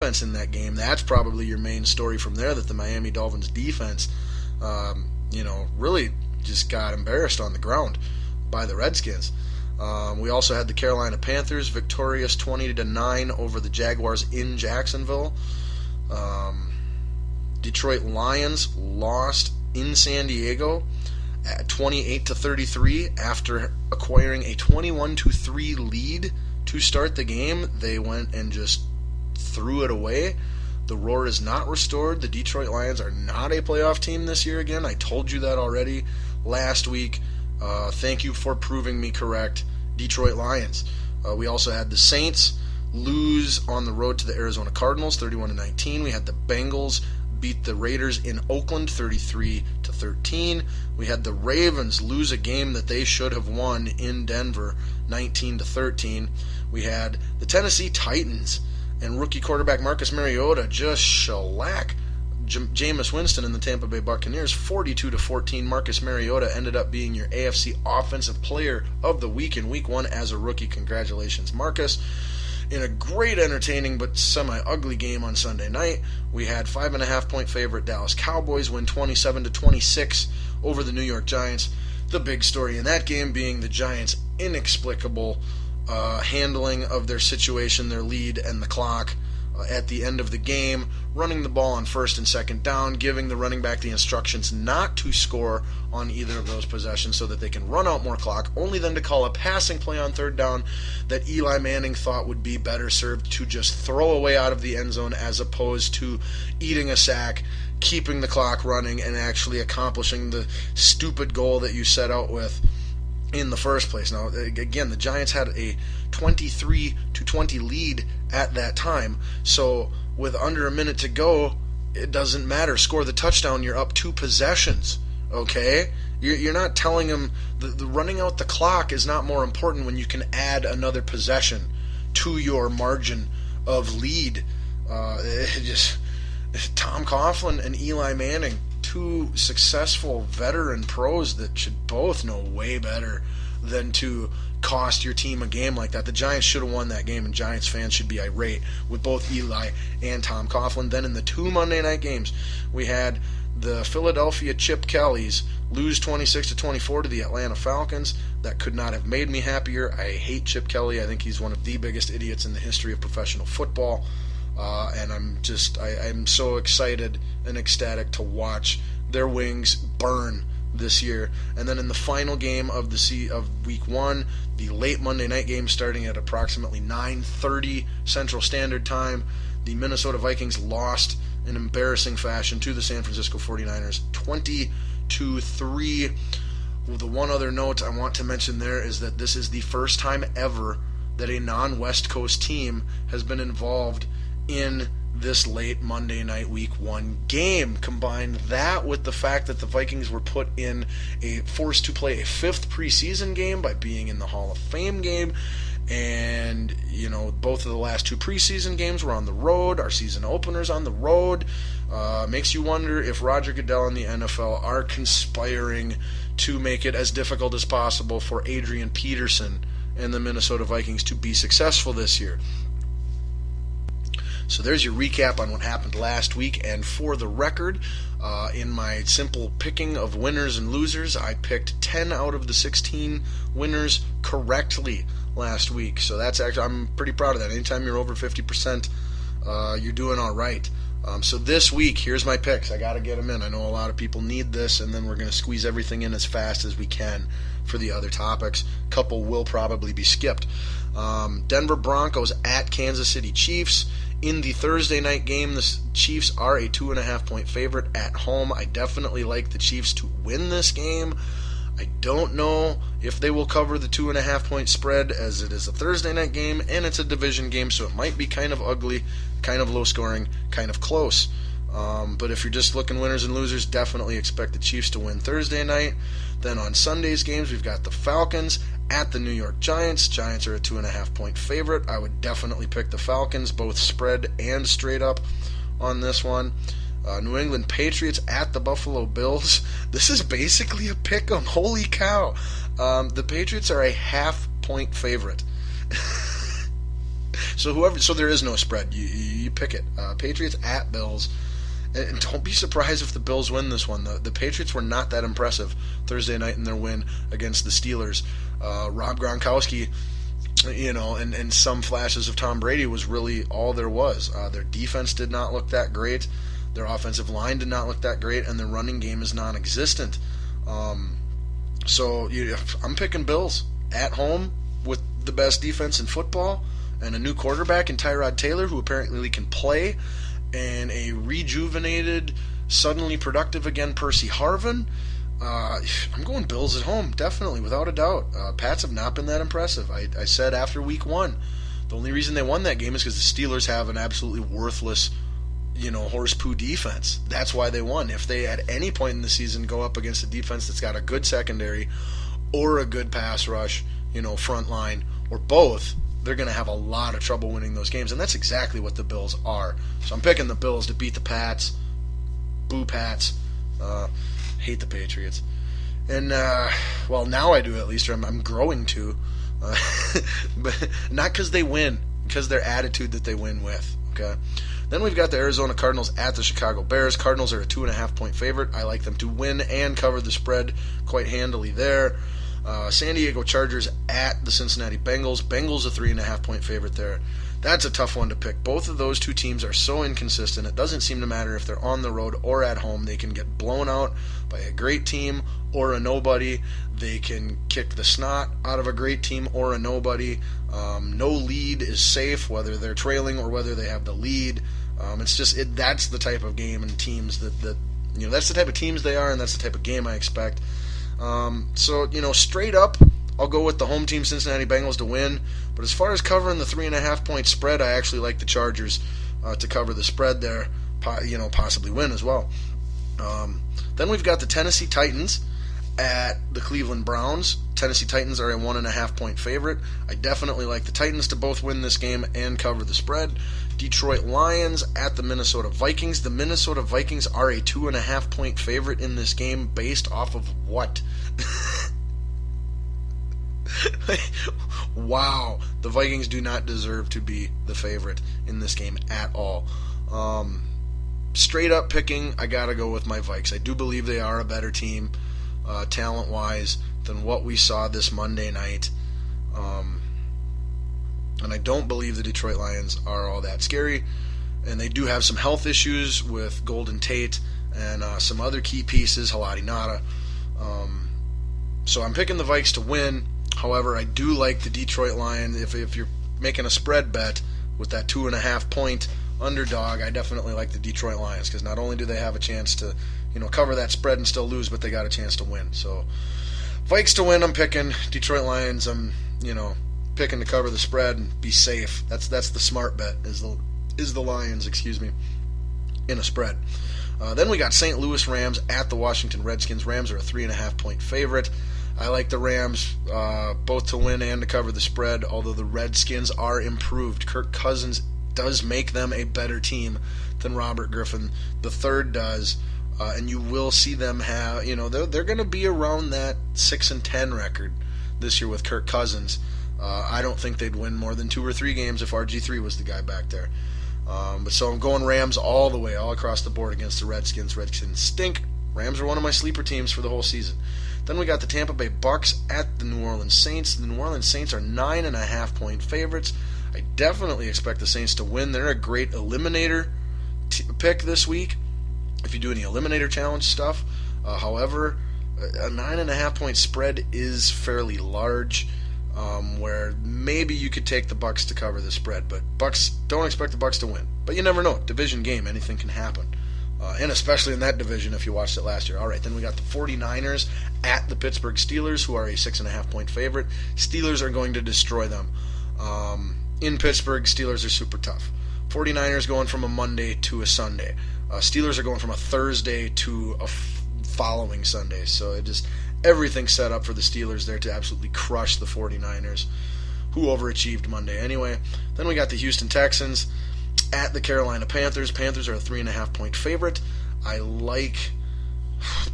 defense in that game. That's probably your main story from there, that the Miami Dolphins defense, really just got embarrassed on the ground by the Redskins. We also had the Carolina Panthers victorious 20-9 over the Jaguars in Jacksonville. Detroit Lions lost in San Diego at 28-33 after acquiring a 21-3 lead to start the game. They went and just threw it away. The roar is not restored. The Detroit Lions are not a playoff team this year again. I told you that already last week. Thank you for proving me correct, Detroit Lions. We also had the Saints lose on the road to the Arizona Cardinals, 31-19. We had the Bengals beat the Raiders in Oakland, 33-13. We had the Ravens lose a game that they should have won in Denver, 19-13. We had the Tennessee Titans and rookie quarterback Marcus Mariota just shellac Jameis Winston and the Tampa Bay Buccaneers, 42-14. Marcus Mariota ended up being your AFC Offensive Player of the Week in Week 1 as a rookie. Congratulations, Marcus. In a great, entertaining, but semi-ugly game on Sunday night, we had 5.5-point favorite Dallas Cowboys win 27-26 over the New York Giants. The big story in that game being the Giants' inexplicable handling of their situation, their lead, and the clock at the end of the game, running the ball on first and second down, giving the running back the instructions not to score on either of those possessions so that they can run out more clock, only then to call a passing play on third down that Eli Manning thought would be better served to just throw away out of the end zone as opposed to eating a sack, keeping the clock running, and actually accomplishing the stupid goal that you set out with in the first place. Now, again, the Giants had a 23-20 lead at that time, so with under a minute to go, it doesn't matter. Score the touchdown, you're up 2 possessions, okay? You're not telling them the running out the clock is not more important when you can add another possession to your margin of lead. Tom Coughlin and Eli Manning, 2 successful veteran pros that should both know way better than to cost your team a game like that. The Giants should have won that game, and Giants fans should be irate with both Eli and Tom Coughlin. Then in the 2 Monday night games, we had the Philadelphia Chip Kellys lose 26-24 to the Atlanta Falcons. That could not have made me happier. I hate Chip Kelly. I think he's one of the biggest idiots in the history of professional football. And I'm so excited and ecstatic to watch their wings burn this year. And then in the final game of Week 1, the late Monday night game starting at approximately 9:30 Central Standard Time, the Minnesota Vikings lost in embarrassing fashion to the San Francisco 49ers, 20-3. The one other note I want to mention there is that this is the first time ever that a non-West Coast team has been involved in this late Monday night Week 1 game. Combine that with the fact that the Vikings were forced to play a 5th preseason game by being in the Hall of Fame game, and both of the last 2 preseason games were on the road. Our season openers on the road. Makes you wonder if Roger Goodell and the NFL are conspiring to make it as difficult as possible for Adrian Peterson and the Minnesota Vikings to be successful this year. So there's your recap on what happened last week, and for the record, in my simple picking of winners and losers, I picked 10 out of the 16 winners correctly last week. So I'm pretty proud of that. Anytime you're over 50%, you're doing all right. So this week, here's my picks. I got to get them in. I know a lot of people need this, and then we're going to squeeze everything in as fast as we can for the other topics. A couple will probably be skipped. Denver Broncos at Kansas City Chiefs. In the Thursday night game, the Chiefs are a 2.5-point favorite at home. I definitely like the Chiefs to win this game. I don't know if they will cover the 2.5-point spread, as it is a Thursday night game and it's a division game, so it might be kind of ugly, kind of low scoring, kind of close. But if you're just looking winners and losers, definitely expect the Chiefs to win Thursday night. Then on Sunday's games, we've got the Falcons at the New York Giants. Giants are a 2.5-point favorite. I would definitely pick the Falcons, both spread and straight up on this one. New England Patriots at the Buffalo Bills. This is basically a pick 'em. Holy cow. The Patriots are a 0.5-point favorite. So there is no spread. You pick it. Patriots at Bills. And don't be surprised if the Bills win this one. The Patriots were not that impressive Thursday night in their win against the Steelers. Rob Gronkowski, and some flashes of Tom Brady was really all there was. Their defense did not look that great. Their offensive line did not look that great, and their running game is non-existent. So I'm picking Bills at home with the best defense in football and a new quarterback in Tyrod Taylor, who apparently can play, and a rejuvenated, suddenly productive again Percy Harvin. I'm going Bills at home, definitely, without a doubt. Pats have not been that impressive. I said after week 1, the only reason they won that game is because the Steelers have an absolutely worthless, horse poo defense. That's why they won. If they at any point in the season go up against a defense that's got a good secondary or a good pass rush, front line, or both, they're going to have a lot of trouble winning those games, and that's exactly what the Bills are. So I'm picking the Bills to beat the Pats. Boo Pats. Hate the Patriots. And, now I do at least, or I'm growing to. But not because they win, because their attitude that they win with. Okay. Then we've got the Arizona Cardinals at the Chicago Bears. Cardinals are a 2.5-point favorite. I like them to win and cover the spread quite handily there. San Diego Chargers at the Cincinnati Bengals. Bengals a 3.5-point favorite there. That's a tough one to pick. Both of those two teams are so inconsistent. It doesn't seem to matter if they're on the road or at home. They can get blown out by a great team or a nobody. They can kick the snot out of a great team or a nobody. No lead is safe, whether they're trailing or whether they have the lead. That's the type of game and teams that's the type of teams they are, and that's the type of game I expect. Straight up, I'll go with the home team Cincinnati Bengals to win. But as far as covering the 3.5-point spread, I actually like the Chargers to cover the spread there, possibly win as well. Then we've got the Tennessee Titans at the Cleveland Browns. Tennessee Titans are a 1.5-point favorite. I definitely like the Titans to both win this game and cover the spread. Detroit Lions at the Minnesota Vikings. The Minnesota Vikings are a 2.5-point favorite in this game based off of what? Wow. The Vikings do not deserve to be the favorite in this game at all. Straight up picking, I got to go with my Vikes. I do believe they are a better team talent-wise than what we saw this Monday night. And I don't believe the Detroit Lions are all that scary. And they do have some health issues with Golden Tate and some other key pieces, Haloti Ngata. So I'm picking the Vikes to win. However, I do like the Detroit Lions. If you're making a spread bet with that 2.5-point underdog, I definitely like the Detroit Lions, because not only do they have a chance to cover that spread and still lose, but they got a chance to win. So Vikes to win, I'm picking. Detroit Lions, I'm picking to cover the spread and be safe. That's the smart bet, is the Lions, in a spread. Then we got St. Louis Rams at the Washington Redskins. Rams are a 3.5-point favorite. I like the Rams both to win and to cover the spread, although the Redskins are improved. Kirk Cousins does make them a better team than Robert Griffin III does, and you will see them have, they're going to be around that 6-10 record this year with Kirk Cousins. I don't think they'd win more than 2 or 3 games if RG3 was the guy back there. So I'm going Rams all the way, all across the board against the Redskins. Redskins stink. Rams are one of my sleeper teams for the whole season. Then we got the Tampa Bay Bucks at the New Orleans Saints. The New Orleans Saints are 9.5-point favorites. I definitely expect the Saints to win. They're a great eliminator pick this week if you do any eliminator challenge stuff. However, a 9.5-point spread is fairly large, where maybe you could take the Bucks to cover the spread, but don't expect the Bucks to win. But you never know. Division game, anything can happen. And especially in that division if you watched it last year. All right, then we got the 49ers at the Pittsburgh Steelers, who are a 6.5-point favorite. Steelers are going to destroy them. In Pittsburgh, Steelers are super tough. 49ers going from a Monday to a Sunday. Steelers are going from a Thursday to a following Sunday. So everything's set up for the Steelers there to absolutely crush the 49ers, who overachieved Monday anyway. Then we got the Houston Texans at the Carolina Panthers. Panthers are a 3.5-point favorite. I like...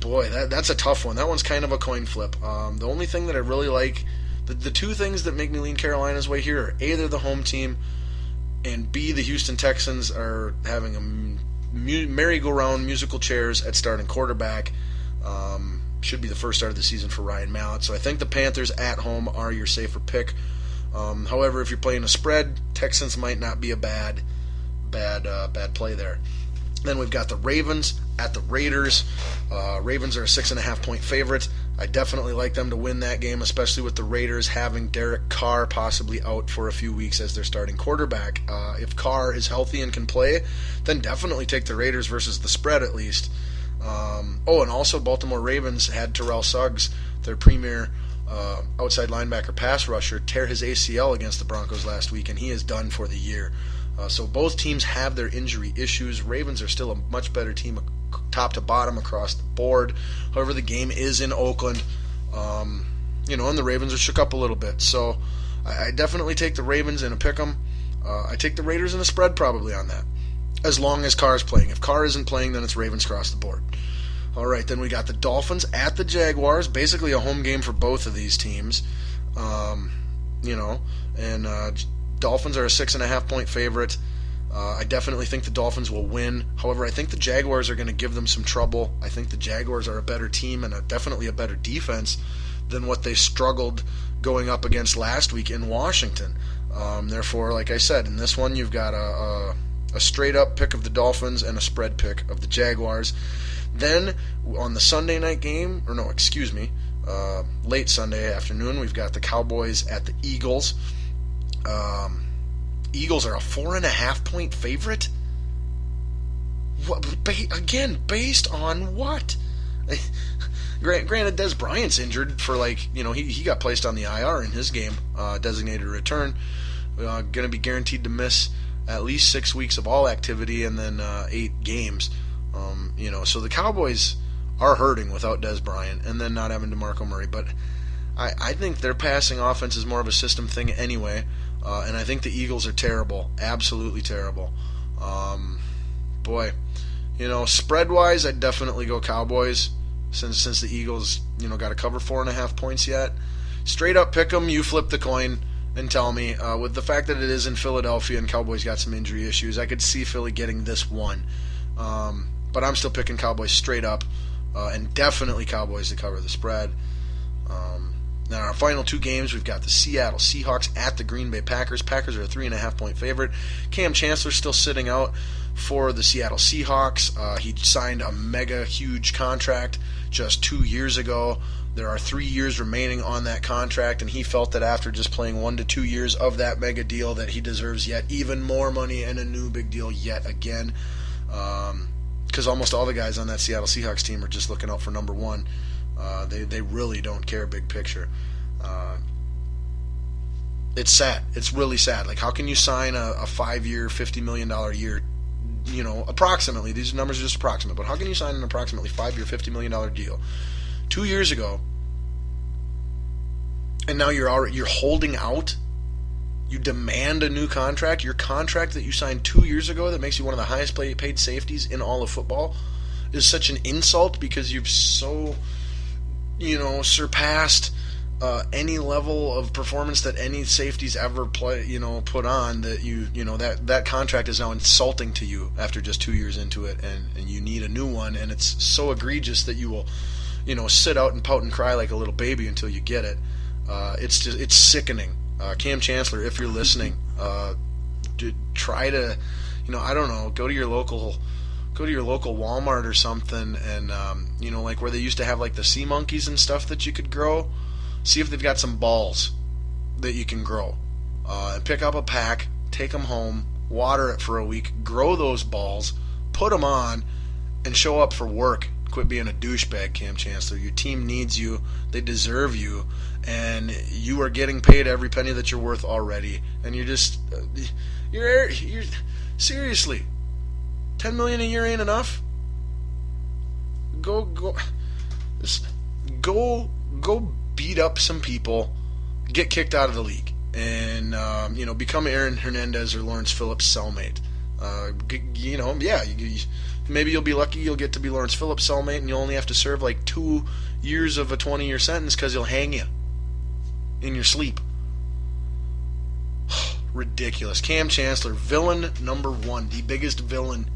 Boy, that's a tough one. That one's kind of a coin flip. The only thing that I really like... The two things that make me lean Carolina's way here are A, they're the home team, and B, the Houston Texans are having a merry-go-round musical chairs at starting quarterback. Should be the first start of the season for Ryan Mallett. So I think the Panthers at home are your safer pick. However, if you're playing a spread, Texans might not be a bad play there. Then we've got the Ravens at the Raiders. Ravens are a 6.5-point favorite. I definitely like them to win that game, especially with the Raiders having Derek Carr possibly out for a few weeks as their starting quarterback. If Carr is healthy and can play, then definitely take the Raiders versus the spread at least. And also Baltimore Ravens had Terrell Suggs, their premier outside linebacker pass rusher, tear his ACL against the Broncos last week, and he is done for the year. So both teams have their injury issues. Ravens are still a much better team top to bottom across the board. However, the game is in Oakland, and the Ravens are shook up a little bit. So I definitely take the Ravens in a pick 'em. I take the Raiders in a spread probably on that, as long as Carr's playing. If Carr isn't playing, then it's Ravens across the board. All right, then we got the Dolphins at the Jaguars. Basically a home game for both of these teams. Dolphins are a 6.5-point favorite. I definitely think the Dolphins will win. However, I think the Jaguars are going to give them some trouble. I think the Jaguars are a better team and definitely a better defense than what they struggled going up against last week in Washington. Therefore, like I said, in this one you've got a straight-up pick of the Dolphins and a spread pick of the Jaguars. Then on the Sunday night game, late Sunday afternoon, we've got the Cowboys at the Eagles. Eagles are a 4.5-point favorite? Based on what? Granted, Dez Bryant's injured for he got placed on the IR in his game, designated return. Going to be guaranteed to miss at least 6 weeks of all activity and then 8 games. So the Cowboys are hurting without Dez Bryant and then not having DeMarco Murray. But I think their passing offense is more of a system thing anyway. And I think the Eagles are terrible, absolutely terrible. Spread-wise, I'd definitely go Cowboys since the Eagles, got to cover 4.5 points yet. Straight up pick 'em, you flip the coin and tell me. With the fact that it is in Philadelphia and Cowboys got some injury issues, I could see Philly getting this one. But I'm still picking Cowboys straight up, and definitely Cowboys to cover the spread. Now, our final 2 games, we've got the Seattle Seahawks at the Green Bay Packers. Packers are a 3.5-point favorite. Cam Chancellor's still sitting out for the Seattle Seahawks. He signed a mega huge contract just 2 years ago. There are 3 years remaining on that contract, and he felt that after just playing 1 to 2 years of that mega deal that he deserves yet even more money and a new big deal yet again. Because almost all the guys on that Seattle Seahawks team are just looking out for number one. They really don't care big picture. It's sad. It's really sad. How can you sign a 5-year, $50 million year, approximately, these numbers are just approximate, but how can you sign an approximately 5-year, $50 million deal 2 years ago, and now you're holding out? You demand a new contract. Your contract that you signed 2 years ago that makes you one of the highest paid safeties in all of football is such an insult because you've so surpassed any level of performance that any safeties ever put on, that that contract is now insulting to you after just 2 years into it, and you need a new one, and it's so egregious that you will sit out and pout and cry like a little baby until you get it. It's sickening. Cam Chancellor, if you're listening, try to I don't know, go to your local Walmart or something, and where they used to have the sea monkeys and stuff that you could grow. See if they've got some balls that you can grow. Pick up a pack, take them home, water it for a week, grow those balls, put them on, and show up for work. Quit being a douchebag, Cam Chancellor. Your team needs you. They deserve you. And you are getting paid every penny that you're worth already. And you're just... You're seriously... $10 million a year ain't enough? Go beat up some people, get kicked out of the league, and become Aaron Hernandez or Lawrence Phillips' cellmate. Maybe you'll be lucky you'll get to be Lawrence Phillips' cellmate, and you'll only have to serve 2 years of a 20-year sentence because he'll hang you in your sleep. ridiculous. Cam Chancellor, villain number one, the biggest villain